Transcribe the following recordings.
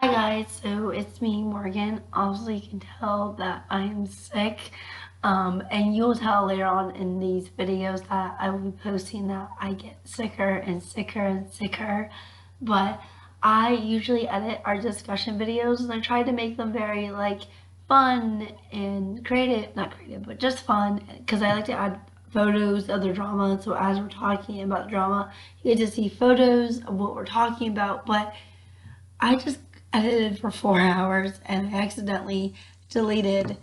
Hi guys, so it's me, Morgan. Obviously, you can tell that I am sick, and you'll tell later on in these videos that I will be posting that I get sicker and sicker and sicker. But I usually edit our discussion videos, and I try to make them very fun and creative, not creative, but just fun, because I like to add photos of the drama. So as we're talking about the drama, you get to see photos of what we're talking about, but I just edited for 4 hours and I accidentally deleted.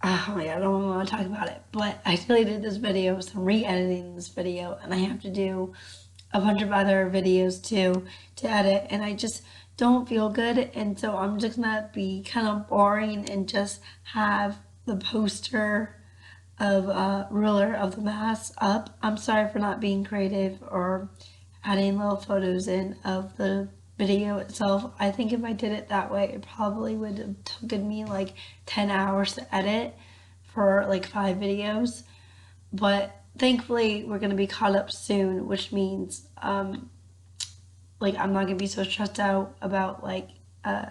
Oh my god, I don't even want to talk about it. But I deleted this video, so I'm re-editing this video, and I have to do a bunch of other videos too to edit, and I just don't feel good, and so I'm just gonna be kind of boring and just have the poster of Ruler of the Mass up. I'm sorry for not being creative or adding little photos in of the video itself. I think if I did it that way, it probably would have taken me like 10 hours to edit for like 5 videos. But thankfully, we're going to be caught up soon, which means I'm not going to be so stressed out about uh,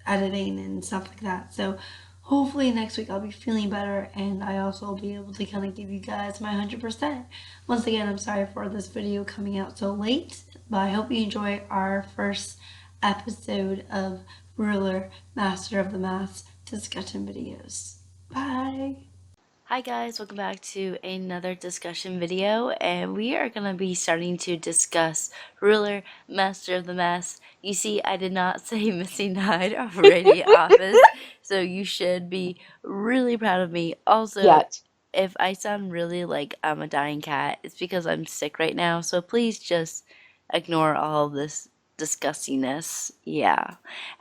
editing and stuff like that. So hopefully next week I'll be feeling better, and I also will be able to kind of give you guys my 100%. Once again, I'm sorry for this video coming out so late, but I hope you enjoy our first episode of Ruler Master of the Mass discussion videos. Bye! Hi guys, welcome back to another discussion video, and we are going to be starting to discuss Ruler, Master of the Mass. You see, I did not say Missing Night of Radiant Office, so you should be really proud of me. Also, Yet. if I sound really like I'm a dying cat, it's because I'm sick right now, so please just ignore all of this disgustingness. Yeah.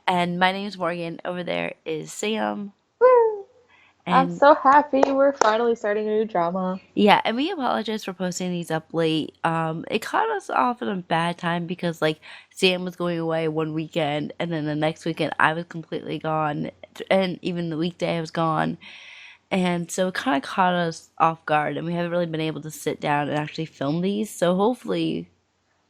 And my name is Morgan. Over there is Sam. Woo! I'm And so happy we're finally starting a new drama. yeah, and we apologize for posting these up late. It caught us off at a bad time because Sam was going away one weekend, and then the next weekend I was completely gone, and even the weekday I was gone, and so it kind of caught us off guard, and we haven't really been able to sit down and actually film these. So hopefully,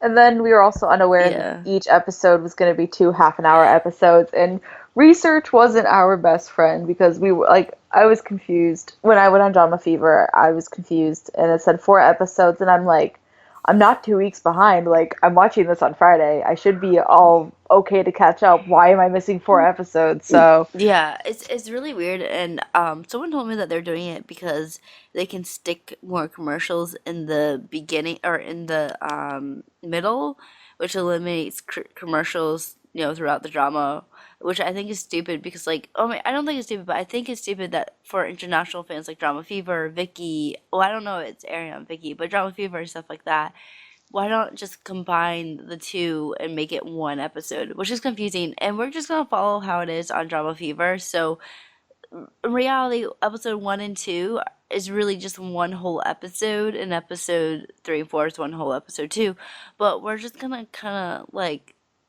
And then we were also unaware that yeah. each episode was going to be two half-an-hour episodes, and research wasn't our best friend because we were like, I was confused. When I went on Drama Fever, I was confused, and it said 4 episodes, and I'm like, I'm not 2 weeks behind. Like, I'm watching this on Friday. I should be all okay to catch up. Why am I missing 4 episodes? So, Yeah, it's really weird, and someone told me that they're doing it because they can stick more commercials in the beginning or in the middle, which eliminates commercials, throughout the drama, which I think is stupid because I don't think it's stupid, but I think it's stupid that for international fans like Drama Fever, Vicky, well, I don't know if it's airing on Vicky, but Drama Fever and stuff like that, why not just combine the two and make it one episode, which is confusing. And we're just gonna follow how it is on Drama Fever. So in reality, episode 1 and 2 is really just one whole episode, and episode 3 and 4 is one whole episode too. But we're just gonna kind of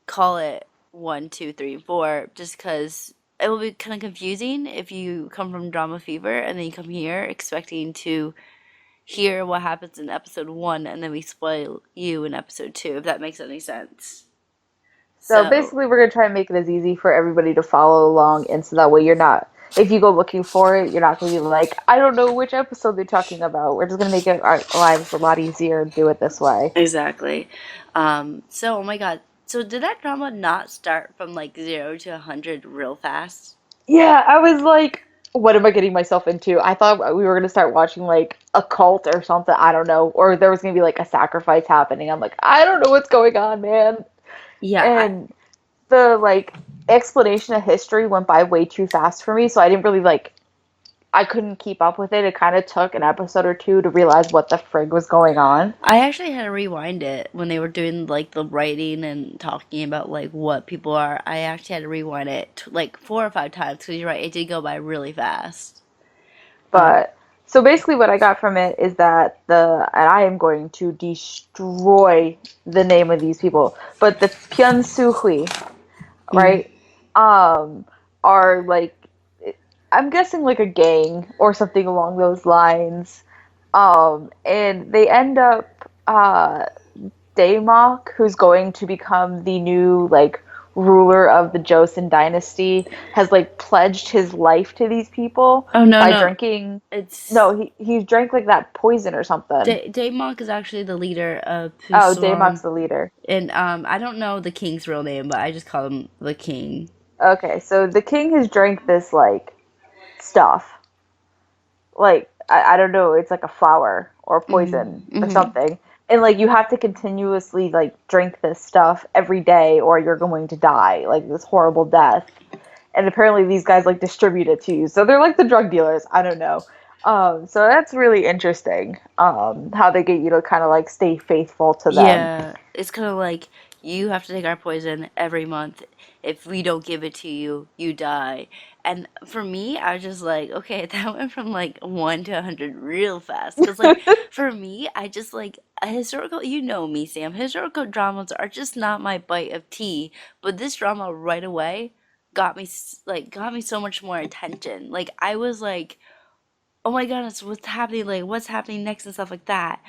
call it 1, 2, 3, and 4, just because it will be kind of confusing if you come from Drama Fever and then you come here expecting to hear what happens in episode 1 and then we spoil you in episode 2, if that makes any sense. so So, basically, we're gonna try and make it as easy for everybody to follow along, and so that way you're not, if you go looking for it, you're not gonna be like, I don't know which episode they're talking about. We're just gonna make it our lives a lot easier and do it this way. exactly. Oh my god. So, did that drama not start from 0 to 100 real fast? Yeah, I was like, what am I getting myself into? I thought we were gonna start watching like a cult or something. I don't know, or there was gonna be like a sacrifice happening. I'm like, I don't know what's going on, man. Yeah, And the like explanation of history went by way too fast for me, so I didn't really like I couldn't keep up with it. It kind of took an episode or two to realize what the frig was going on. I actually had to rewind it when they were doing the writing and talking about what people are. I actually had to rewind it like 4 or 5 times because you're right, it did go by really fast. Uh, But so basically, what I got from it is that and I am going to destroy the name of these people, but the Pyun Soo Hui, mm, right, um, are like, I'm guessing like a gang or something along those lines. And they end up Daemok, who's going to become the new like ruler of the Joseon dynasty has like pledged his life to these people Oh no, by no, drinking. it's No, he drank like that poison or something. Daemonk is actually the leader of Oh, Pusan, Daemon's the leader. and I don't know the king's real name, but I just call him the king. Okay, so the king has drank this like stuff. Like I don't know, it's like a flower or Hmm. poison or Hmm. something. And like you have to continuously like drink this stuff every day or you're going to die, like this horrible death. And apparently these guys like distribute it to you. So they're like the drug dealers. I don't know. So that's really interesting. How they get you to kind of like stay faithful to them. Yeah, it's kind of like you have to take our poison every month. If we don't give it to you, you die. And for me, I was just like, okay, that went from like 1 to 100 real fast. Because, like, for me, I just like a historical, you know me, Sam, historical dramas are just not my bite of tea. But this drama right away got me, got me so much more attention. Like, I was like, oh my goodness, what's happening? Like, what's happening next and stuff like that.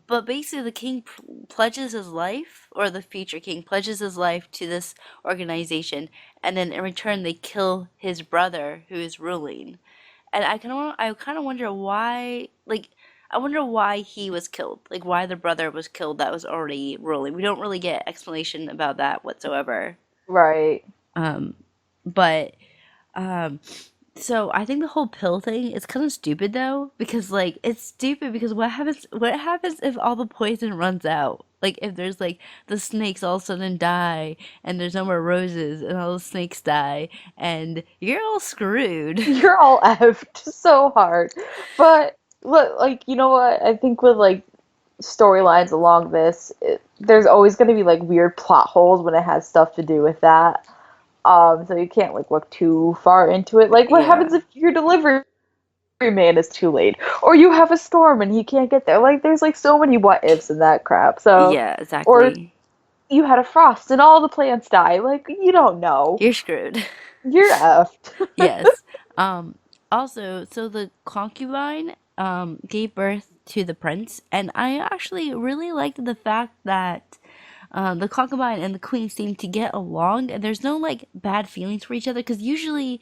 But basically, the king pledges his life, or the future king pledges his life to this organization, and then in return, they kill his brother who is ruling. And I kind of wonder why, like, I wonder why he was killed, like why the brother was killed that was already ruling. We don't really get explanation about that whatsoever. Right. Um, but um, so I think the whole pill thing is kind of stupid though, because like it's stupid because what happens if all the poison runs out? Like if there's like the snakes all of a sudden die and there's no more roses and all the snakes die and you're all screwed. You're all effed so hard. But look, like you know what? I think with like storylines along this, there's always going to be like weird plot holes when it has stuff to do with that. So you can't like look too far into it. Like, what happens Yeah. if your delivery man is too late, or you have a storm and he can't get there? Like, there's like so many what ifs in that crap. So, Yeah, or exactly. you had a frost and all the plants die. Like, you don't know. You're screwed. You're effed. Yes. Um, Also, so the concubine gave birth to the prince, and I actually really liked the fact that the concubine and the queen seem to get along, and there's no like bad feelings for each other. Because usually,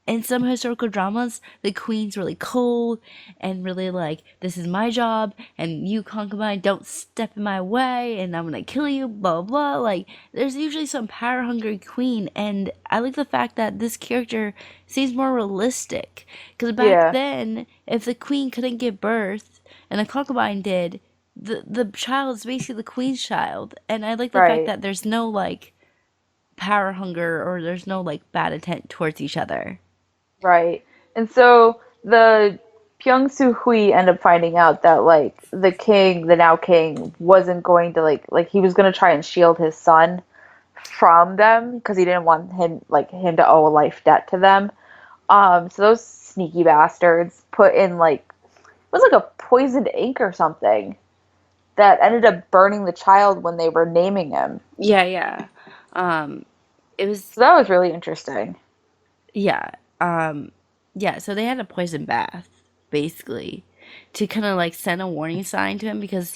in some historical dramas, the queen's really cold and really like, this is my job, and you concubine don't step in my way, and I'm gonna kill you, blah blah blah. Like, there's usually some power hungry queen, and I like the fact that this character seems more realistic. Because back Yeah, then, if the queen couldn't give birth and the concubine did, the child is basically the queen's child, and I like the fact right, that there's no like power hunger or there's no like bad intent towards each other. right. And so the Pyong-soo Hui ended up finding out that like the king, the now king, wasn't going to like he was going to try and shield his son from them because he didn't want him to owe a life debt to them. So those sneaky bastards put in like it was like a poisoned ink or something that ended up burning the child when they were naming him. Yeah, yeah. Um, it was So that was really interesting. yeah. Yeah, so they had a poison bath basically to kind of like send a warning sign to him because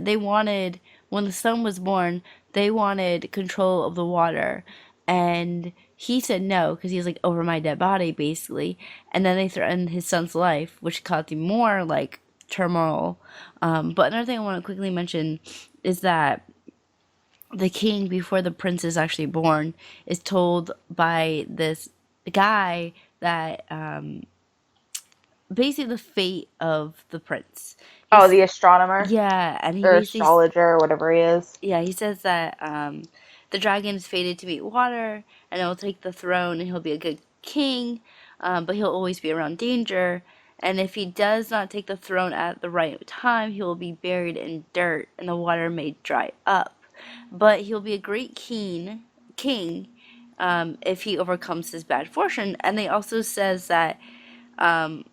they wanted when the son was born, they wanted control of the water and he said no because he was like over my dead body basically, and then they threatened his son's life, which caused him more like turmoil. But another thing I want to quickly mention is that the king, before the prince is actually born, is told by this guy that basically the fate of the prince. Oh, He's the astronomer Yeah, and he or basically astrologer or whatever he is. yeah, he says that the dragon is fated to meet water, and it will take the throne, and he'll be a good king, but he'll always be around danger. And if he does not take the throne at the right time, he will be buried in dirt, and the water may dry up. But he'll be a great king, if he overcomes his bad fortune. And they also says that um,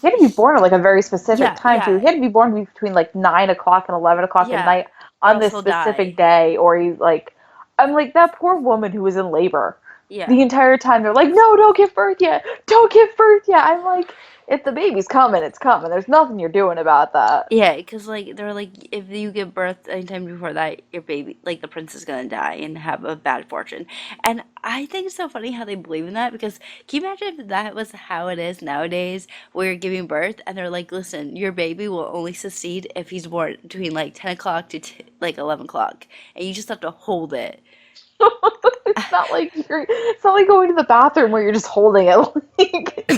He had to be born at like a very specific yeah, time too. yeah, He had to be born between like 9 o'clock and 11 o'clock at yeah, night or on else this he'll specific die. day, or he's like, I'm like that poor woman who was in labor. Yeah. The entire time they're like, no, don't give birth yet. Don't give birth yet. I'm like, if the baby's coming, it's coming. There's nothing you're doing about that. Yeah, because like they're like, if you give birth anytime before that, your baby, like the prince, is gonna die and have a bad fortune. And I think it's so funny how they believe in that because can you imagine if that was how it is nowadays, where you're giving birth and they're like, listen, your baby will only succeed if he's born between like 10 o'clock to like 11 o'clock, and you just have to hold it. It's not like going to the bathroom where you're just holding it. Like,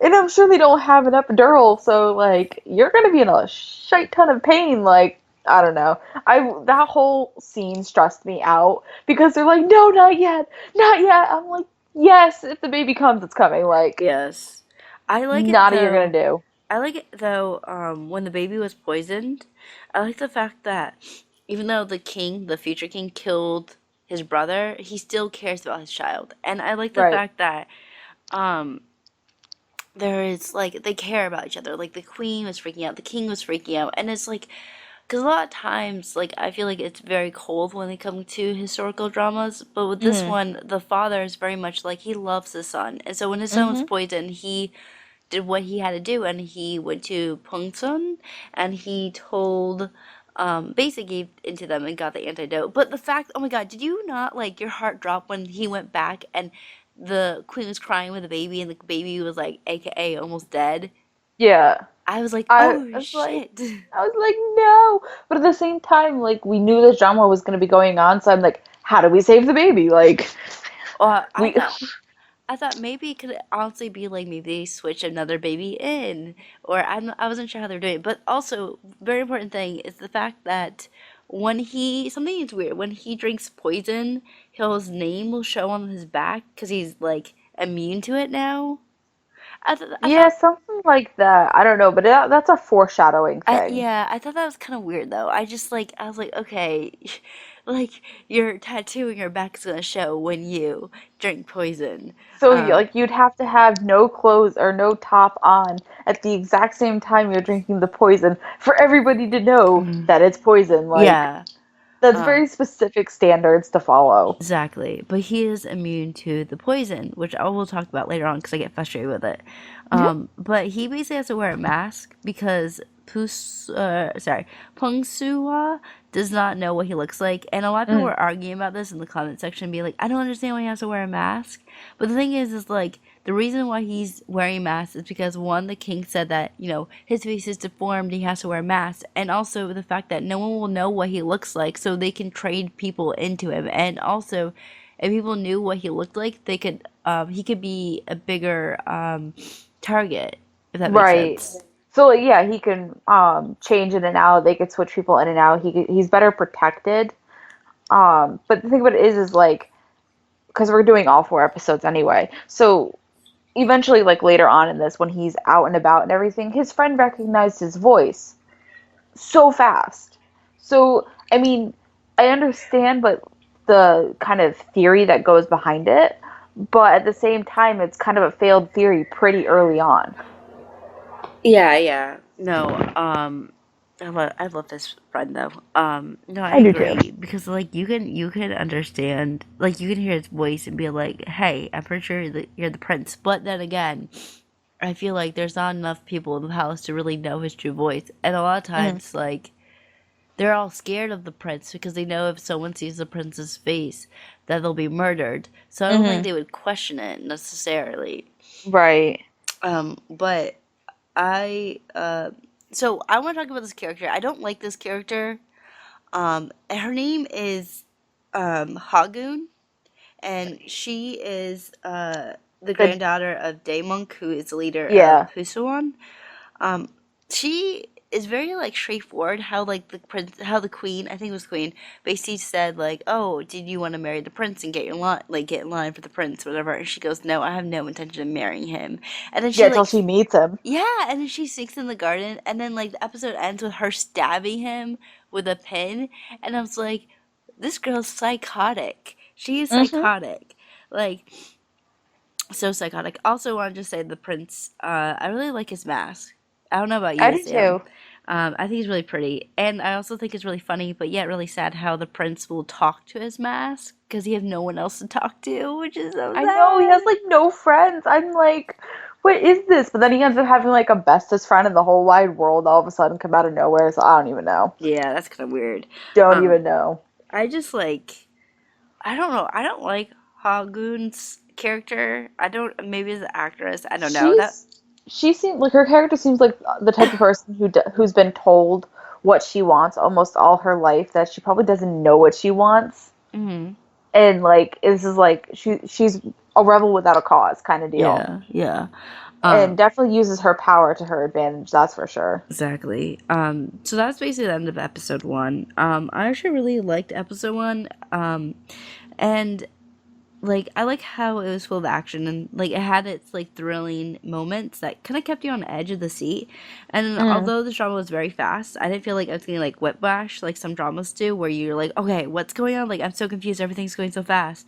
and I'm sure they don't have an epidural, so like you're gonna be in a shite ton of pain. Like, I don't know. I That whole scene stressed me out because they're like, no, not yet, not yet. I'm like, yes, if the baby comes, it's coming. Like, Yes, I like it nada you're gonna though. do. I like it though, when the baby was poisoned. I like the fact that even though the king, the future king, killed his brother, he still cares about his child. And I like the Right. fact that um there is like they care about each other. Like the queen was freaking out, the king was freaking out, and it's like because a lot of times, like I feel like it's very cold when they come to historical dramas, but with this Mm. one, the father is very much like he loves his son, and so when his son was Mhm. poisoned, he did what he had to do, and he went to Pungsun, and he told, basically gave into them and got the antidote. But the fact, oh my God, did you not like your heart drop when he went back and the queen was crying with the baby, and the baby was like, AKA, almost dead? Yeah. I was like, I oh was like, shit. I was like, no. But at the same time, like we knew this drama was gonna be going on, so I'm like, how do we save the baby? Like Well, I we thought I thought maybe it could honestly be like maybe they switch another baby in, or I wasn't sure how they were doing it. But also, very important thing is the fact that when he something is weird when he drinks poison, his name will show on his back because he's like immune to it now. I Yeah, thought something like that. I don't know, but that's a foreshadowing thing. yeah, I thought that was kind of weird though. I was like, okay, like your tattoo in your back is gonna show when you drink poison. So Um, like you'd have to have no clothes or no top on at the exact same time you're drinking the poison for everybody to know that it's poison. Like yeah. that's Um, very specific standards to follow. Exactly, but he is immune to the poison, which I will talk about later on because I get frustrated with it. Mhm. But he basically has to wear a mask because Pung Suwa does not know what he looks like, and a lot of people Mm. were arguing about this in the comment section, being like, "I don't understand why he has to wear a mask." But the thing is like the reason why he's wearing a mask is because one, the king said that his face is deformed, he has to wear a mask, and also the fact that no one will know what he looks like, so they can trade people into him, and also if people knew what he looked like, they could he could be a bigger target, if that makes Right. sense. So like, yeah, he can change in and out. They could switch people in and out. He's better protected. But the thing about it is like because we're doing all 4 episodes anyway. So eventually, like later on in this, when he's out and about and everything, his friend recognized his voice so fast. So I mean, I understand, but the kind of theory that goes behind it. But at the same time, it's kind of a failed theory pretty early on. Yeah, yeah. No, I love this friend though. No, I I do too. agree because like you can understand, like you can hear his voice and be like, "Hey, I'm pretty sure you're the prince." But then again, I feel like there's not enough people in the palace to really know his true voice, and a lot of Mhm. times, like they're all scared of the prince because they know if someone sees the prince's face, that they'll be murdered. So I don't think Mhm. they would question it necessarily. Right. But I so I want to talk about this character. I don't like this character. And her name is Hagun, and she is the The granddaughter of Daemonk, who is the leader of Yeah. Husuan. Um, she is very like straightforward. How like the prince, how the queen, I think it was queen, basically said like, "Oh, did you want to marry the prince and get in line for the prince, whatever?" And she goes, "No, I have no intention of marrying him." And then she Yeah, till like she meets him. yeah, and then she sneaks in the garden, and then like the episode ends with her stabbing him with a pin, and I was like, this girl's psychotic. She is Mhm. psychotic, like so psychotic. Also, wanted to say the prince. I really like his mask. I don't know about I you, do Sam. too. I think he's really pretty, and I also think it's really funny, but yet really sad how the prince will talk to his mask because he has no one else to talk to, which is so I know he has sad. like no friends. I'm like, what is this? But then he ends up having like a bestest friend in the whole wide world all of a sudden come out of nowhere. So I don't even know. Yeah, that's kind of weird. Don't Um, even know. I just like I don't know. I don't like Hagun's character. I don't. Maybe as an actress, I don't know that. She's she seems like her character seems like the type of person who's been told what she wants almost all her life that she probably doesn't know what she wants, Hmm. and like this is like she's a rebel without a cause kind of deal, Yeah, yeah. and Um, definitely uses her power to her advantage. That's for sure. exactly. So that's basically the end of episode one. I actually really liked episode one. And like I like how it was full of action and like it had its like thrilling moments that kind of kept you on the edge of the seat. And Mm. although the drama was very fast, I didn't feel like I was getting like whiplash like some dramas do, where you're like, okay, what's going on? Like I'm so confused. Everything's going so fast.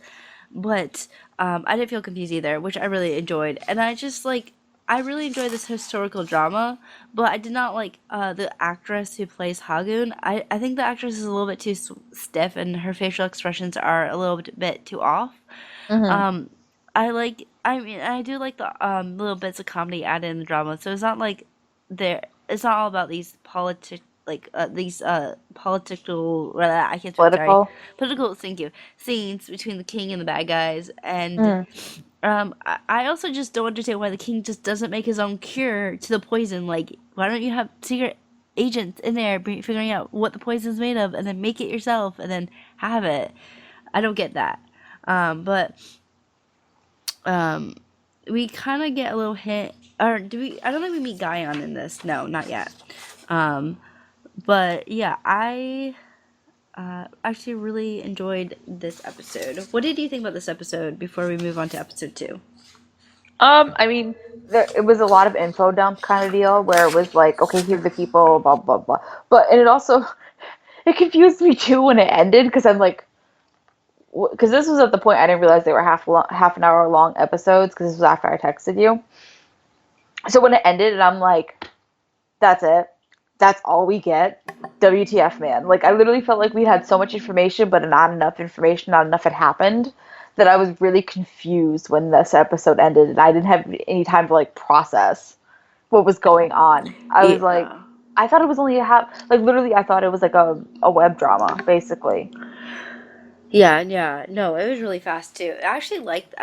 But I didn't feel confused either, which I really enjoyed. And I just like I really enjoyed this historical drama, but I did not like the actress who plays Hagun. I think the actress is a little bit too stiff, and her facial expressions are a little bit too off. Hmm. Um, I mean, I do like the little bits of comedy added in the drama. So it's not like there. It's not all about these political. I can't speak. Sorry, Political. political. Thank you. Scenes between the king and the bad guys, and Mm. I also just don't understand why the king just doesn't make his own cure to the poison. Like, why don't you have secret agents in there figuring out what the poison's made of, and then make it yourself, and then have it? I don't get that. But um, we kind of get a little hint, or do we? I don't think we meet Guyon in this. No, not yet. Um, but yeah, I actually really enjoyed this episode. What did you think about this episode before we move on to episode two? I mean, it was a lot of info dump kind of deal where it was like, okay, here are the people, blah blah blah. But and it also it confused me too when it ended because I'm like, because this was at the point I didn't realize they were half an hour long episodes because this was after I texted you. So when it ended, and I'm like, that's it. That's all we get. WTF, man. Like, I literally felt like we had so much information, but not enough information, not enough had happened, that I was really confused when this episode ended, and I didn't have any time to, like, process what was going on. I was like, Yeah. I thought it was only a half, like, literally, I thought it was like a web drama, basically. Yeah, yeah. No, it was really fast too. I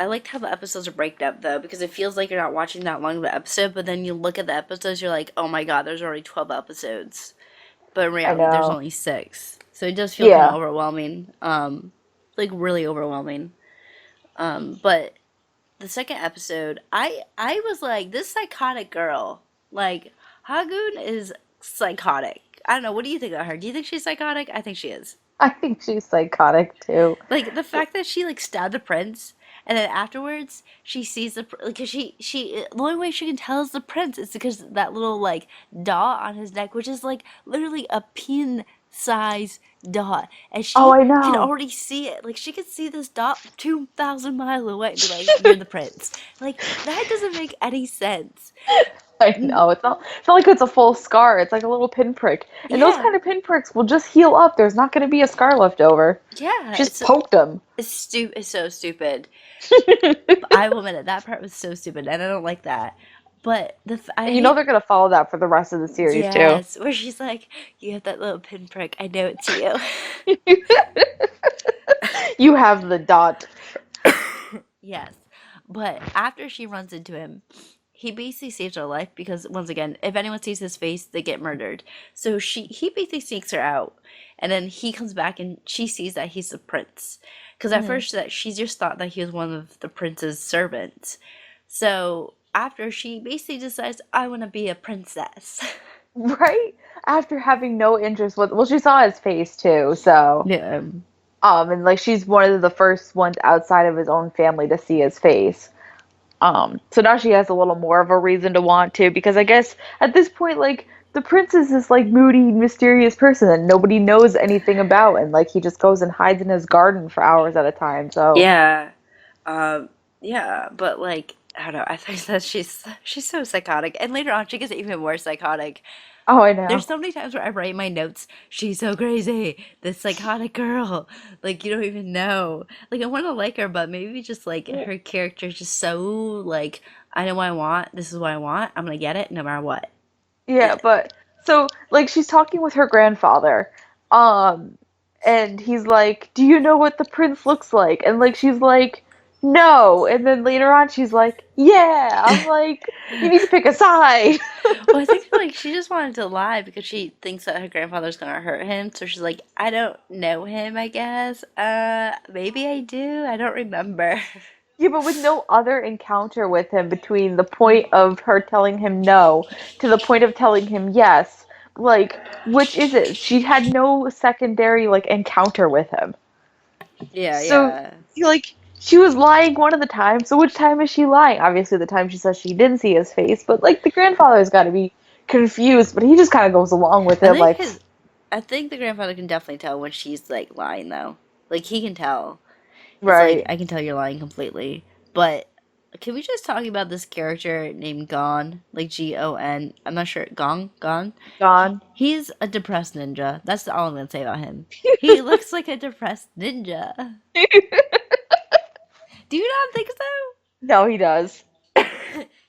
liked how the episodes are breaked up though, because it feels like you're not watching that long of an episode, but then you look at the episodes, you're like, oh my god, there's already 12 episodes. But in I reality there's know. only six. So it does feel kind of Yeah. overwhelming. Like really overwhelming. But the second episode, I was like, this psychotic girl, like Hagun is psychotic. I don't know, what do you think of her? Do you think she's psychotic? I think she is. I think she's psychotic, too. Like the fact that she like stabbed the prince, and then afterwards she sees because the only way she can tell is the prince is because that little like dot on his neck, which is like literally a pin size dot, and Oh, she I can know. already see it. Like she can see this dot 2,000 miles away and be like, "You're the prince." Like that doesn't make any sense. I Mm. know. It's not like it's a full scar. It's like a little pinprick. And those Yeah, kind of pinpricks will just heal up. There's not going to be a scar left over. yeah. Just poke them. It's so stupid. I will admit it. That part was so stupid, and I don't like that. But I And you know hate they're going to follow that for the rest of the series too. yes, where she's like, "You have that little pinprick. I know it's you." You have the dot. Yes, but after she runs into him, he basically saves her life because once again, if anyone sees his face, they get murdered. So he basically sneaks her out, and then he comes back and she sees that he's the prince. Because at Mhm. first that she just thought that he was one of the prince's servants. So after she basically decides, I want to be a princess. Right? After having no interest with, well, she saw his face too, so Yeah. and like she's one of the first ones outside of his own family to see his face. So now she has a little more of a reason to want to, because I guess at this point, like, the prince is this, like, moody, mysterious person that nobody knows anything about, and, like, he just goes and hides in his garden for hours at a time, so. Yeah. Um, yeah, but like I don't know, I think that she's so psychotic, and later on she gets even more psychotic. Oh, I know. There's so many times where I write in my notes, she's so crazy, this psychotic girl. Like, you don't even know. Like, I want to like her, but maybe just, like, Well, her character is just so, like, I know what I want, this is what I want, I'm gonna get it no matter what. yeah, Yeah. but so like she's talking with her grandfather, um, and he's like, "Do you know what the prince looks like?" And like she's like, "No." And then later on, she's like, "Yeah." I'm like, "You need to pick a side." Well, I think, like, she just wanted to lie because she thinks that her grandfather's gonna hurt him, so she's like, I don't know him, I guess. Maybe I do, I don't remember. Yeah, but with no other encounter with him between the point of her telling him no to the point of telling him yes, like, which is it? She had no secondary like encounter with him. Yeah, So, yeah. like, she was lying one of the times. So which time is she lying? Obviously, the time she says she didn't see his face, but like the grandfather's got to be confused, but he just kind of goes along with I it, think like, his I think the grandfather can definitely tell when she's like lying though. Like he can tell. He's like, right, I can tell you're lying completely. But can we just talk about this character named Gon? Like Gon. I'm not sure. Gon? gone. He's a depressed ninja. That's all I'm gonna say about him. He looks like a depressed ninja. Do you not think No, he does. so?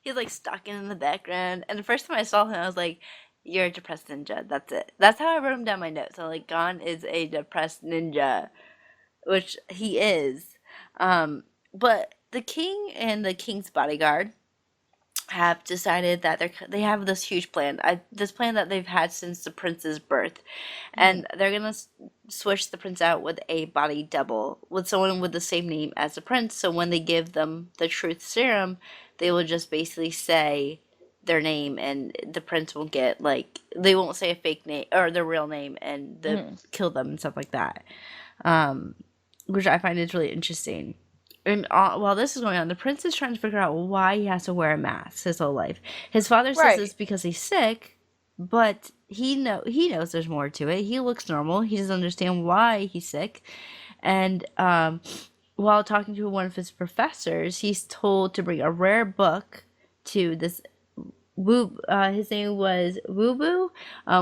He's like stalking in the background. And the first time I saw him, I was like, you're a depressed ninja. That's it. That's how I wrote him down my notes. I'm like, Gon is a depressed ninja, which he is. But the king and the king's bodyguard have decided that they have this huge plan. This plan that they've had since the prince's birth, Mhm. and they're gonna switch the prince out with a body double, with someone with the same name as the prince. So when they give them the truth serum, they will just basically say their name, and the prince will get like they won't say a fake name or their real name, and they Mhm. kill them and stuff like that. Um, which I find is really interesting. And while this is going on, the prince is trying to figure out why he has to wear a mask his whole life. His father says Right. it's because he's sick, but he knows there's more to it. He looks normal. He doesn't understand why he's sick. And while talking to one of his professors, he's told to bring a rare book to this Woo. His name was Woo Boo,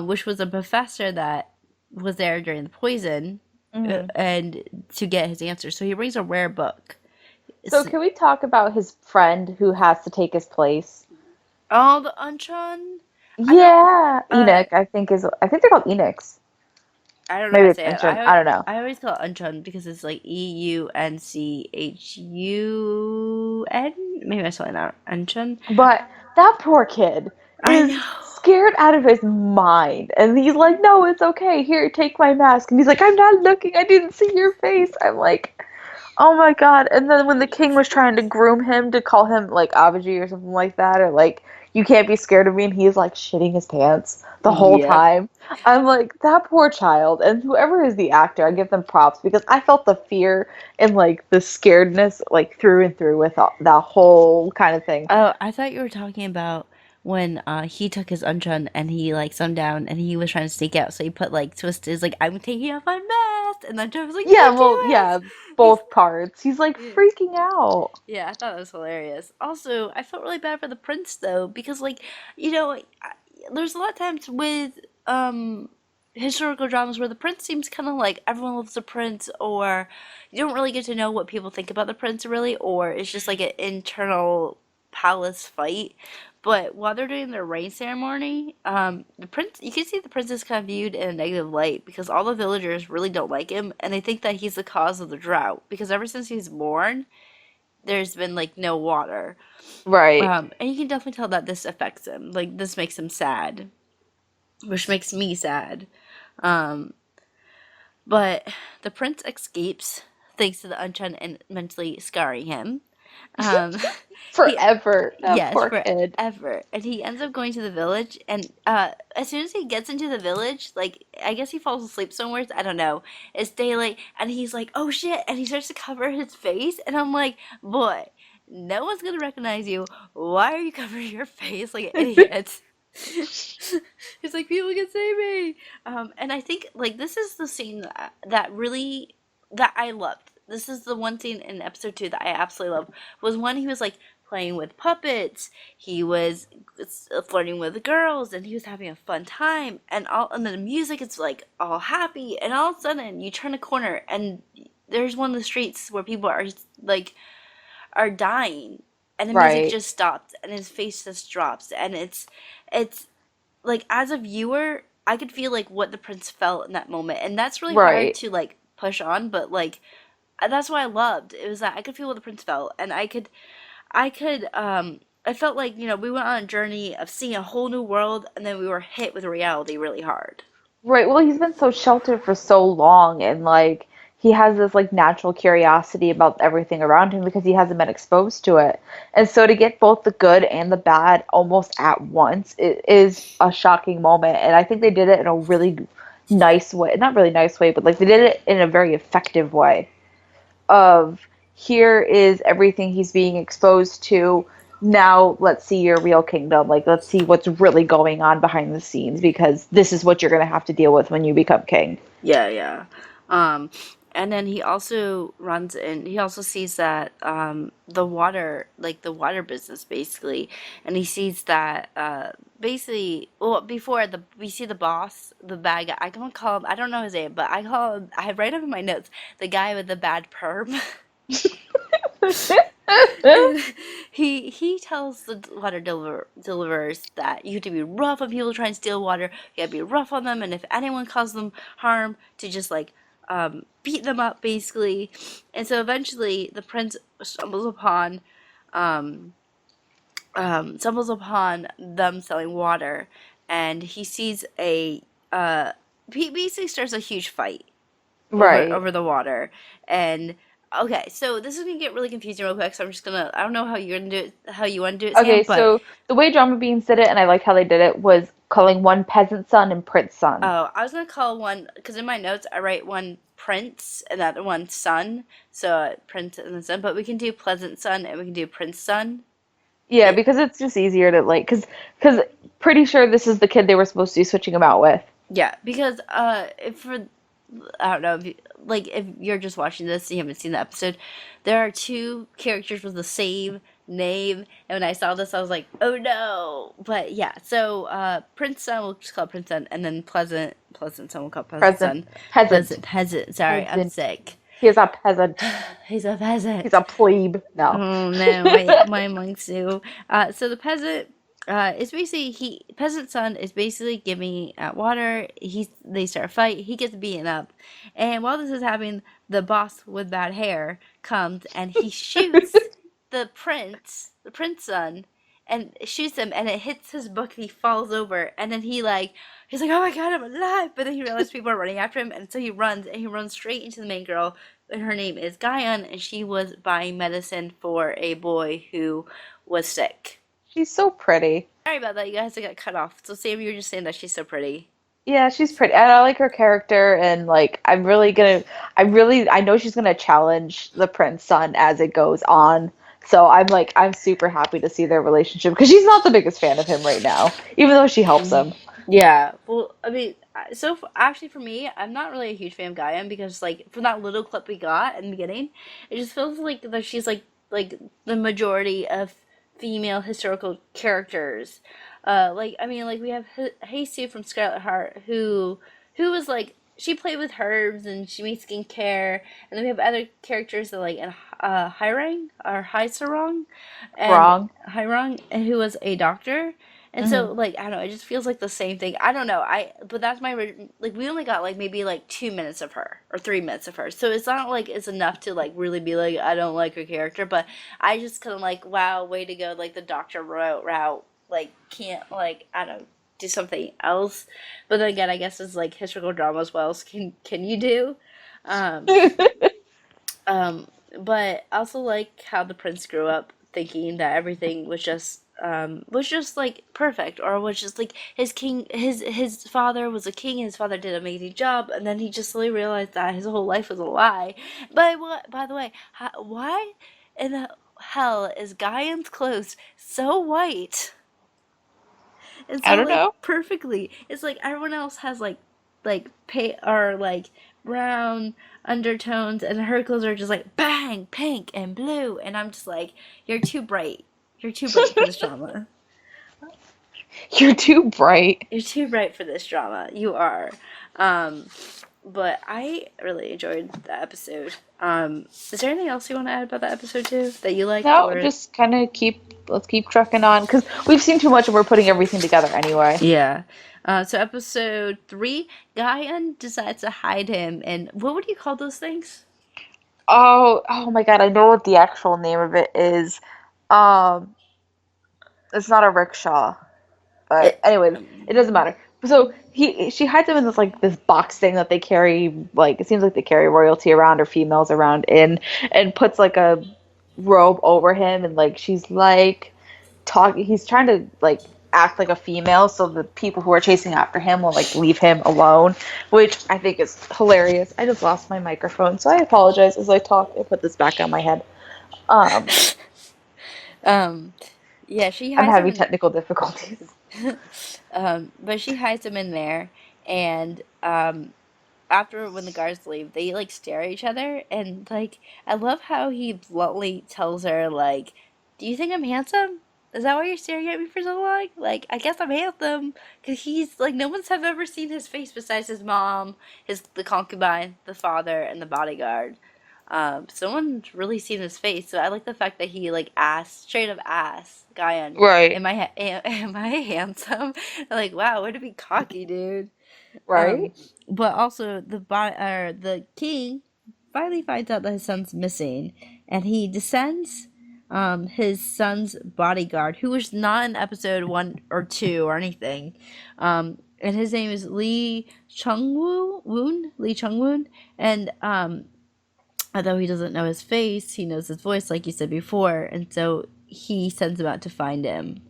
which was a professor that was there during the poison, Mhm. and to get his answer. So he brings a rare book. So It's, can we talk about his friend who has to take his place? oh, the Unchon. I don't. Yeah, Uh, Enoch, I think they're called Enochs. I don't know how Maybe to it's say it. Incheon. I don't know. I always call it Unchun because it's like Eunchun. Maybe I'm spelling that Unchun. But that poor kid I is know. scared out of his mind. And he's like, "No, it's okay. Here, take my mask." And he's like, "I'm not looking. I didn't see your face." I'm like, "Oh my God." And then when the king was trying to groom him to call him like Abaji or something like that, or like, "You can't be scared of me," and he's like shitting his pants the whole Yep. time. I'm like, that poor child. And whoever is the actor, I give them props because I felt the fear and like the scaredness like through and through with that whole kind of thing. Oh, I thought you were talking about when he took his Unchun and he like summed down and he was trying to sneak out. So he put like twisted, like, I'm taking off my mask, and then Unchun was like, Yeah, don't well, do it. yeah, He's both parts. He's like yeah. freaking out. Yeah, I thought that was hilarious. Also, I felt really bad for the prince though because like there's a lot of times with historical dramas where the prince seems kind of like everyone loves the prince, or you don't really get to know what people think about the prince really, or it's just like an internal palace fight. But while they're doing their rain ceremony, the prince, you can see the prince is kind of viewed in a negative light because all the villagers really don't like him, and they think that he's the cause of the drought because ever since he's born, there's been like no water. Right. And you can definitely tell that this affects him. Like this makes him sad, which makes me sad. Um, but the prince escapes thanks to the Unchun and mentally scarring him. Um, he Forever. That yes, poor kid. forever, and he ends up going to the village. And as soon as he gets into the village, like I guess he falls asleep somewhere. I don't know. It's daylight, and he's like, "Oh shit!" And he starts to cover his face, and I'm like, "Boy, no one's gonna recognize you. Why are you covering your face like an idiot?" He's like, people can save me. And I think like this is the scene that really that I loved. this is the one scene in episode 2 that I absolutely love, was when he was like playing with puppets, he was flirting with girls, and he was having a fun time, and the music is like all happy, and all of a sudden you turn a corner and there's one of the streets where people are like are dying, and the music Right. just stops and his face just drops, and it's like, as a viewer, I could feel like what the prince felt in that moment, and that's really hard Right. to like push on, but like that's what I loved. It was that I could feel what the prince felt, and I felt like, we went on a journey of seeing a whole new world, and then we were hit with reality really hard. Right. Well, he's been so sheltered for so long, and like he has this like natural curiosity about everything around him because he hasn't been exposed to it. And so to get both the good and the bad almost at once, it is a shocking moment. And I think they did it in a really nice way. Not really nice way, but like they did it in a very effective way. Of here is everything he's being exposed to. Now let's see your real kingdom. Like let's see what's really going on behind the scenes because this is what you're going to have to deal with when you become king. Yeah, yeah. Um, and then he also runs in, he also sees that the water, like the water business basically, and he sees that basically, well, before we see the boss, the bad guy, I don't call him, I don't know his name, but I call him, I write up in my notes, the guy with the bad perm. And he tells the water deliverers that you have to be rough on people trying to steal water. You have to be rough on them, and if anyone causes them harm, to just like beat them up, basically. And so eventually, the prince um, stumbles upon them selling water, and he sees uh, he basically starts a huge fight Right. over the water. And okay, so this is gonna get really confusing real quick. So I'm just gonna, I don't know how you're gonna do it, how you want to do it, Sam, Okay, but so the way Drama Beans did it, and I liked how they did it, was calling one peasant son and prince son. oh, I was gonna call one, because in my notes I write one prince and the other one son, so prince and then son. But we can do pleasant son and we can do prince son. Yeah, It, because it's just easier to like, because pretty sure this is the kid they were supposed to be switching him out with. yeah, because if for I don't know if like if you're just watching this and you haven't seen the episode, there are two characters with the same name, and when I saw this, I was like, oh no! But yeah, so Prince Sun, we'll just call it Prince Sun, and then Pleasant Sun, we'll call it Pleasant Present Sun. peasant. Peasant. Sorry, I'm Peasant. sick. He is a peasant. He's a He's a peasant. plebe. No. Oh no, my monks do. So the peasant, is basically peasant son is basically giving out water. They start a fight. He gets beaten up, and while this is happening, the boss with bad hair comes and he shoots the prince son, and shoots him, and it hits his book. And he falls over, and then he's like, oh my god, I'm alive! But then he realizes people are running after him, and so he runs straight into the main girl, and her name is Guyon, and she was buying medicine for a boy who was sick. She's so pretty. Sorry about that, you guys. I got cut off. So Sam, you were just saying that she's so pretty. Yeah, she's pretty. And I like her character and like I know she's gonna challenge the prince son as it goes on. So I'm super happy to see their relationship because she's not the biggest fan of him right now, even though she helps him. Yeah. Well, I mean, actually for me, I'm not really a huge fan of Gaia because like from that little clip we got in the beginning, it just feels like that she's like the majority of female historical characters. Like I mean, like we have Heisu from Scarlet Heart who was like she played with herbs and she made skincare, and then we have other characters that like Hairang or Haisarong and Wrong. Hairang, and who was a doctor. And Hmm. so, like, I don't know, it just feels like the same thing. I don't know. But that's like, we only got, like, maybe, like, 2 minutes of her, or 3 minutes of her. So it's not, like, it's enough to, like, really be like, I don't like her character. But I just kind of, like, wow, way to go. Like, the doctor route, like, can't, like, I don't know, do something else. But then again, I guess it's, like, historical dramas. What else can you do? Um, um, but I also like how the prince grew up thinking that everything was just like perfect, or was just like his father was a king, his father did an amazing job, and then he just slowly realized that his whole life was a lie. But what, by the way, why in the hell is Guyon's clothes so white and I so don't like know. perfectly? It's like everyone else has like like are like brown undertones, and her clothes are just like bang, pink and blue, and I'm just like, you're too bright. You're too bright for this drama. You're too bright. You're too bright for this drama. You are. But I really enjoyed the episode. Is there anything else you want to add about that episode too that you liked? No, Or just kind of let's keep trucking on because we've seen too much and we're putting everything together anyway. yeah. So episode 3, Guyan decides to hide him, and what would you call those things? Oh my God, I know what the actual name of it is. Um, it's not a rickshaw, but It, anyway, it doesn't matter. So she hides him in this box thing that they carry, like it seems like they carry royalty around or females around in, and puts like a robe over him, and like she's like talking. He's trying to like act like a female, so the people who are chasing after him will like leave him alone, which I think is hilarious. I just lost my microphone, so I apologize as I talk. I put this back on my head. Um, um, yeah, she I'm hides him having in. technical difficulties. But she hides him in there, and after when the guards leave, they like stare at each other, and like I love how he bluntly tells her like, "Do you think I'm handsome? Is that why you're staring at me for so long? Like, I guess I'm handsome." Because he's like, no one's have ever seen his face besides his mom, the concubine, the father, and the bodyguard. Someone's really seen his face, so I like the fact that he like straight up asked Guyan, Right, am I handsome?" Like, wow, way to be cocky, dude. right. But also the king finally finds out that his son's missing, and he descends his son's bodyguard, who was not in episode 1 or 2 or anything. And his name is Lee Chung Woon, and although he doesn't know his face, he knows his voice, like you said before, and so he sends him out to find him.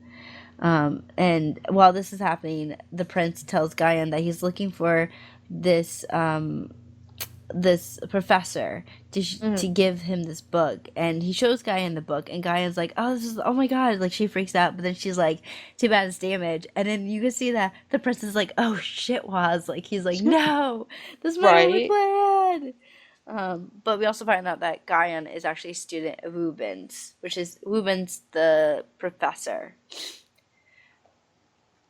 And while this is happening, the prince tells Guyan that he's looking for this this professor to give him this book, and he shows Guyan the book, and Guyan's like, oh my god, like she freaks out, but then she's like, too bad it's damaged, and then you can see that the prince is like, oh shit, was like, he's like, no, this is my only Right. plan. But we also find out that Guyan is actually a student of Wubin's the professor.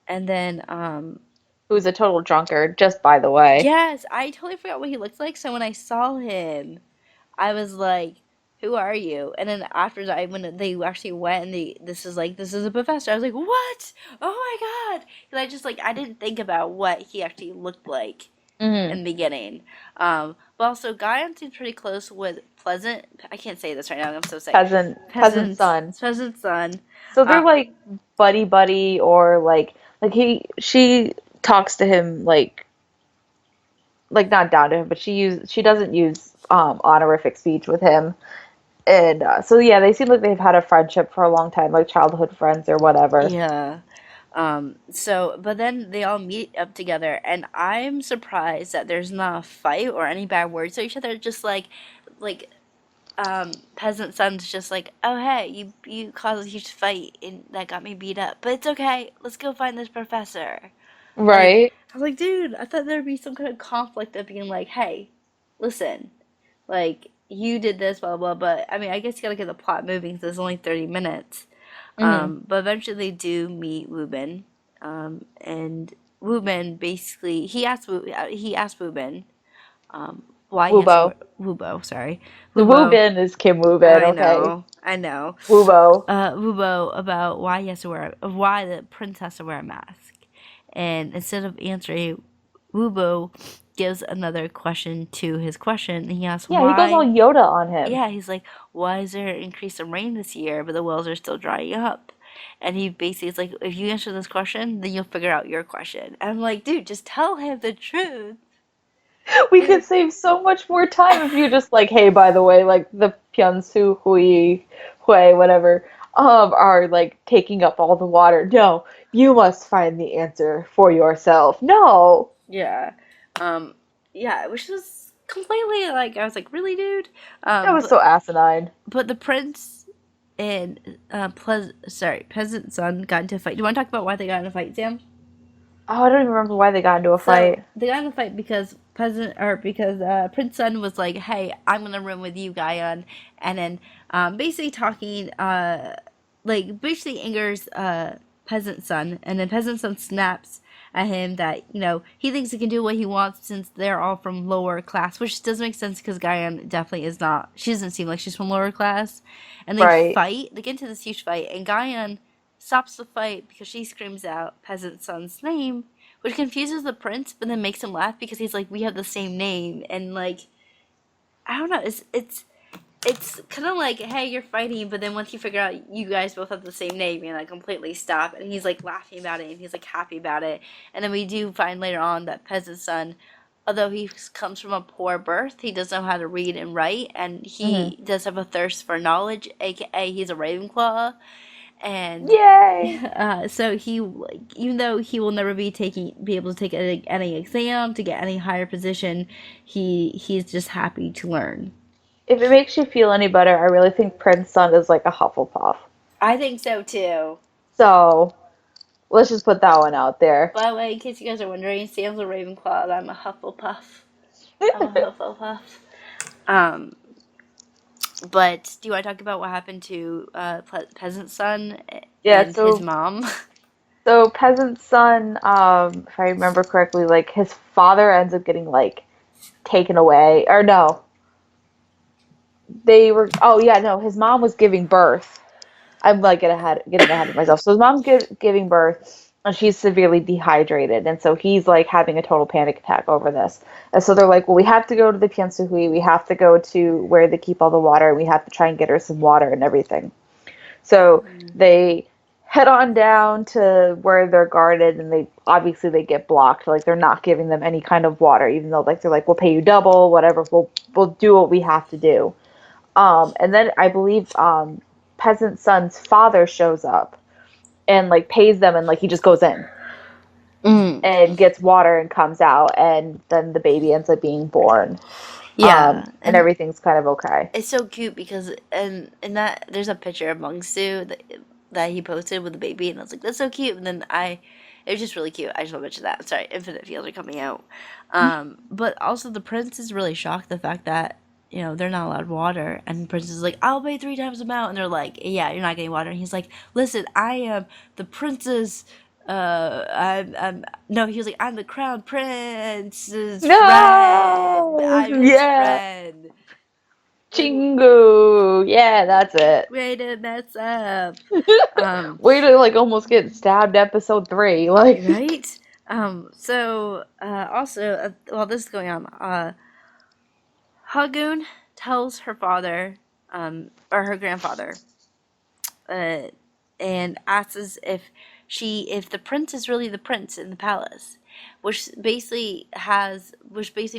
And then, Who's a total drunkard, just by the way. yes, I totally forgot what he looked like. So when I saw him, I was like, "Who are you?" And then after that, when they actually went and this is a professor. I was like, "What? Oh my god!" Because I didn't think about what he actually looked like Hmm. in the beginning. But also, Guyan seems pretty close with Pleasant. I can't say this right now. I'm so sick. Peasant son. Peasant's son. So they're Uh, like buddy, or she talks to him like not down to him, but she doesn't use honorific speech with him, and so yeah, they seem like they've had a friendship for a long time, like childhood friends or whatever. yeah. But then they all meet up together, and I'm surprised that there's not a fight or any bad words to each other. Just like, peasant son's just like, oh hey, you caused a huge fight and that got me beat up, but it's okay. Let's go find this professor. Like, Right. I was like, dude, I thought there'd be some kind of conflict of being like, hey, listen, like you did this, blah blah. But I mean, I guess you gotta get the plot moving because it's only 30 minutes. Hmm. But eventually they do meet Wubin, and Wubin basically he asked Wubin, why he has to Wubo. wear Wubo, sorry, The Wubo. Wubin is Kim Wubin, okay. I know. Wubo. Wubo about why the prince has to wear a mask, and instead of answering, Wubo gives another question to his question, and he asks Yeah, he goes all why. Yoda on him. Yeah, he's like, why is there an increase in rain this year, but the wells are still drying up? And he basically is like, if you answer this question, then you'll figure out your question. And I'm like, dude, just tell him the truth. We could save so much more time if you just like, hey, by the way, like the Pyonsu Hui, whatever, are like taking up all the water. No, you must find the answer for yourself. No. Yeah. Um, yeah, which was completely like, I was like, really, dude? That was But so asinine. the prince and peasant son got into a fight. Do you want to talk about why they got in a fight, Sam? Oh, I don't even remember why they got into a So fight. they got in a fight because Prince Sun was like, "Hey, I'm gonna room with you, Guyon," and then basically talking like basically angers Peasant Son, and then Peasant Son snaps at him that he thinks he can do what he wants since they're all from lower class, which does make sense because Guyon definitely is not. She doesn't seem like she's from lower class, and they Right. fight. They get into this huge fight, and Guyon stops the fight because she screams out Peasant Son's name, which confuses the prince, but then makes him laugh because he's like, we have the same name, and like, I don't know, it's kind of like, hey, you're fighting, but then once you figure out you guys both have the same name, you like completely stop, and he's like laughing about it, and he's like happy about it, and then we do find later on that Peasant Son, although he comes from a poor birth, he does know how to read and write, and Hmm. he does have a thirst for knowledge, aka he's a Ravenclaw, and Yay! so he, like, even though he will never be able to take any exam to get any higher position, he's just happy to learn. If it makes you feel any better, I really think Prince Sun is like a Hufflepuff. I think so too. So let's just put that one out there. By the way, in case you guys are wondering, Sam's a Ravenclaw, and I'm a Hufflepuff. I'm a Hufflepuff. Um, but do you want to talk about what happened to Peasant Son Yeah, and his so mom? Peasant's Son, if I remember correctly, like his father ends up getting like taken away, or no, they were. Oh yeah, no, his mom was giving birth. I'm like getting ahead of myself. So his mom's giving birth, and she's severely dehydrated, and so he's like having a total panic attack over this. And so they're like, well, we have to go to the Piansuhui, we have to go to where they keep all the water, and we have to try and get her some water and everything. So they head on down to where they're guarded, and they get blocked. Like they're not giving them any kind of water, even though like they're like, we'll pay you double, whatever. We'll do what we have to do. And then I believe Peasant Son's father shows up and like pays them, and like he just goes in Mm. and gets water and comes out, and then the baby ends up being born. Yeah, And and everything's kind of okay. it's so cute because in that there's a picture of Mungsu that he posted with the baby, and I was like, that's so cute. And then it was just really cute. I just want to mention that. Sorry, Infinite Fields are coming out. But also the prince is really shocked the fact that they're not allowed water, and the prince is like, I'll pay 3 times the amount, and they're like, yeah, you're not getting water, and he's like, listen, I am the princess. I'm no, he was like, I'm the crown prince's friend. No! I'm his Yeah! friend. Like, Chingu! Yeah, that's it. way to mess up. Um, Way to like almost get stabbed episode 3. Like, right? So, also, while this is going on, Hagoon tells her father, or her grandfather, uh, and asks if the prince is really the prince in the palace, which basically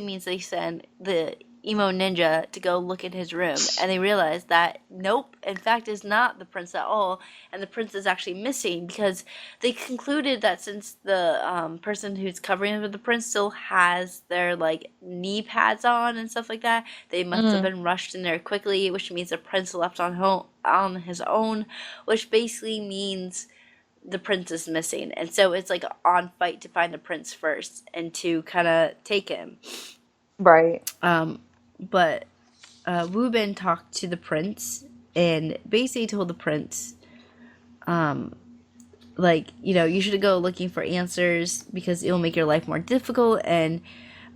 means they send the emo ninja to go look in his room, and they realize that nope, in fact, is not the prince at all, and the prince is actually missing because they concluded that since the person who's covering for the prince still has their like knee pads on and stuff like that, they must have mm, been rushed in there quickly, which means the prince left on his own, which basically means the prince is missing, and so it's like an on fight to find the prince first and to kind of take him. right. But Wu Bin talked to the prince and basically told the prince, like, you should go looking for answers because it will make your life more difficult. And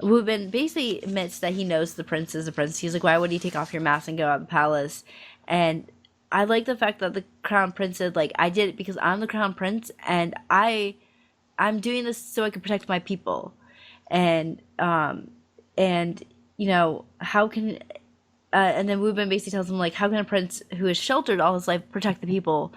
Wu Bin basically admits that he knows the prince is the prince. He's like, why would you take off your mask and go out of the palace? And I like the fact that the crown prince said, like, I did it because I'm the crown prince, and I'm doing this so I can protect my people. And and how can and then Wu Bin basically tells him, like, how can a prince who is sheltered all his life protect the people?